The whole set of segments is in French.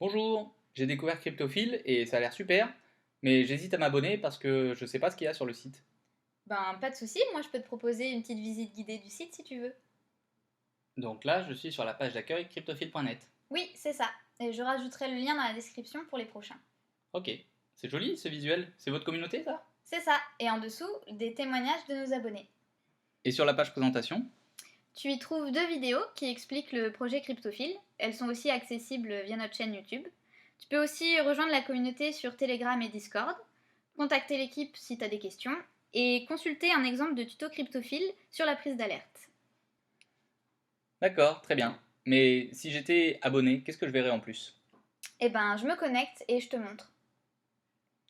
Bonjour, j'ai découvert Cryptophile et ça a l'air super, mais j'hésite à m'abonner parce que je sais pas ce qu'il y a sur le site. Ben, pas de souci, moi je peux te proposer une petite visite guidée du site si tu veux. Donc là, je suis sur la page d'accueil cryptophile.net. Oui, c'est ça. Et je rajouterai le lien dans la description pour les prochains. Ok, c'est joli ce visuel, c'est votre communauté ça? C'est ça. Et en dessous, des témoignages de nos abonnés. Et sur la page présentation? Tu y trouves deux vidéos qui expliquent le projet Cryptophile. Elles sont aussi accessibles via notre chaîne YouTube. Tu peux aussi rejoindre la communauté sur Telegram et Discord, contacter l'équipe si tu as des questions, et consulter un exemple de tuto Cryptophile sur la prise d'alerte. D'accord, très bien. Mais si j'étais abonné, qu'est-ce que je verrais en plus? Eh ben, je me connecte et je te montre.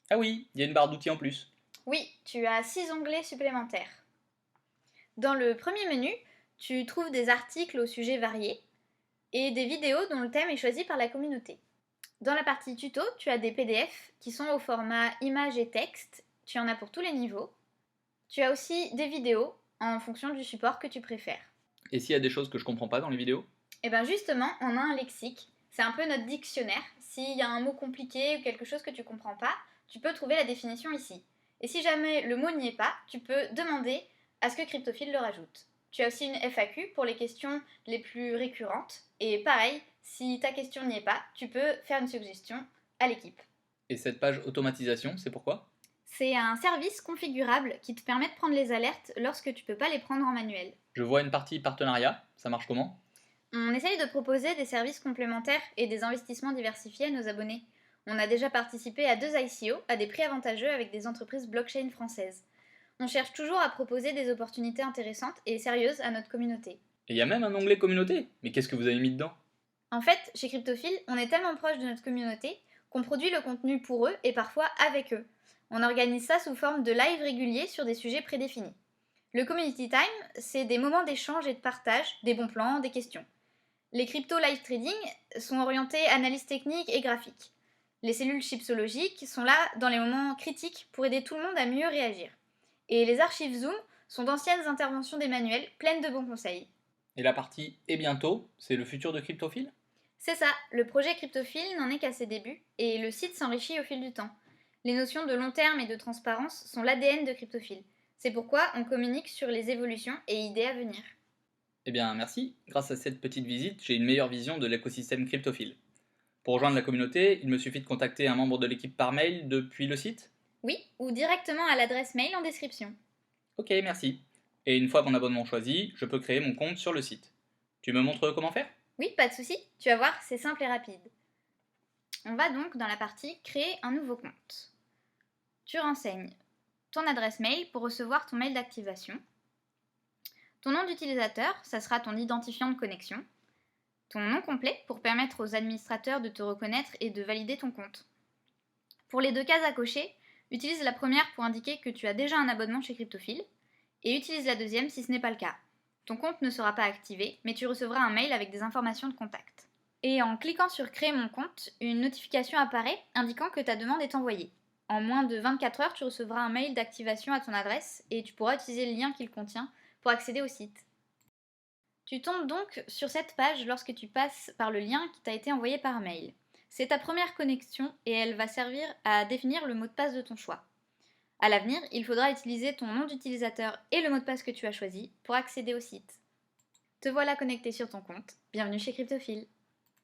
Ah oui, il y a une barre d'outils en plus. Oui, tu as 6 onglets supplémentaires. Dans le premier menu, tu trouves des articles au sujet variés et des vidéos dont le thème est choisi par la communauté. Dans la partie tuto, tu as des PDF qui sont au format image et texte. Tu en as pour tous les niveaux. Tu as aussi des vidéos en fonction du support que tu préfères. Et s'il y a des choses que je comprends pas dans les vidéos? Et bien justement, on a un lexique. C'est un peu notre dictionnaire. S'il y a un mot compliqué ou quelque chose que tu comprends pas, tu peux trouver la définition ici. Et si jamais le mot n'y est pas, tu peux demander à ce que Cryptophile le rajoute. Tu as aussi une FAQ pour les questions les plus récurrentes. Et pareil, si ta question n'y est pas, tu peux faire une suggestion à l'équipe. Et cette page automatisation, c'est pourquoi? C'est un service configurable qui te permet de prendre les alertes lorsque tu peux pas les prendre en manuel. Je vois une partie partenariat, ça marche comment? On essaye de proposer des services complémentaires et des investissements diversifiés à nos abonnés. On a déjà participé à 2 ICO à des prix avantageux avec des entreprises blockchain françaises. On cherche toujours à proposer des opportunités intéressantes et sérieuses à notre communauté. Et il y a même un onglet communauté. Mais qu'est-ce que vous avez mis dedans? En fait, chez Cryptophile, on est tellement proche de notre communauté qu'on produit le contenu pour eux et parfois avec eux. On organise ça sous forme de live réguliers sur des sujets prédéfinis. Le Community Time, c'est des moments d'échange et de partage, des bons plans, des questions. Les crypto live trading sont orientés analyse technique et graphique. Les cellules chipsologiques sont là dans les moments critiques pour aider tout le monde à mieux réagir. Et les archives Zoom sont d'anciennes interventions des manuels pleines de bons conseils. Et la partie et bientôt, c'est le futur de Cryptophile? C'est ça, le projet Cryptophile n'en est qu'à ses débuts et le site s'enrichit au fil du temps. Les notions de long terme et de transparence sont l'ADN de Cryptophile. C'est pourquoi on communique sur les évolutions et idées à venir. Eh bien, merci. Grâce à cette petite visite, j'ai une meilleure vision de l'écosystème cryptophile. Pour rejoindre la communauté, il me suffit de contacter un membre de l'équipe par mail depuis le site? Oui, ou directement à l'adresse mail en description. Ok, merci. Et une fois mon abonnement choisi, je peux créer mon compte sur le site. Tu me montres comment faire? Oui, pas de souci, tu vas voir, c'est simple et rapide. On va donc dans la partie Créer un nouveau compte. Tu renseignes ton adresse mail pour recevoir ton mail d'activation. Ton nom d'utilisateur, ça sera ton identifiant de connexion. Ton nom complet pour permettre aux administrateurs de te reconnaître et de valider ton compte. Pour les deux cases à cocher, utilise la première pour indiquer que tu as déjà un abonnement chez Cryptophile et utilise la deuxième si ce n'est pas le cas. Ton compte ne sera pas activé, mais tu recevras un mail avec des informations de contact. Et en cliquant sur Créer mon compte, une notification apparaît indiquant que ta demande est envoyée. En moins de 24 heures, tu recevras un mail d'activation à ton adresse et tu pourras utiliser le lien qu'il contient pour accéder au site. Tu tombes donc sur cette page lorsque tu passes par le lien qui t'a été envoyé par mail. C'est ta première connexion et elle va servir à définir le mot de passe de ton choix. À l'avenir, il faudra utiliser ton nom d'utilisateur et le mot de passe que tu as choisi pour accéder au site. Te voilà connecté sur ton compte. Bienvenue chez Cryptophile.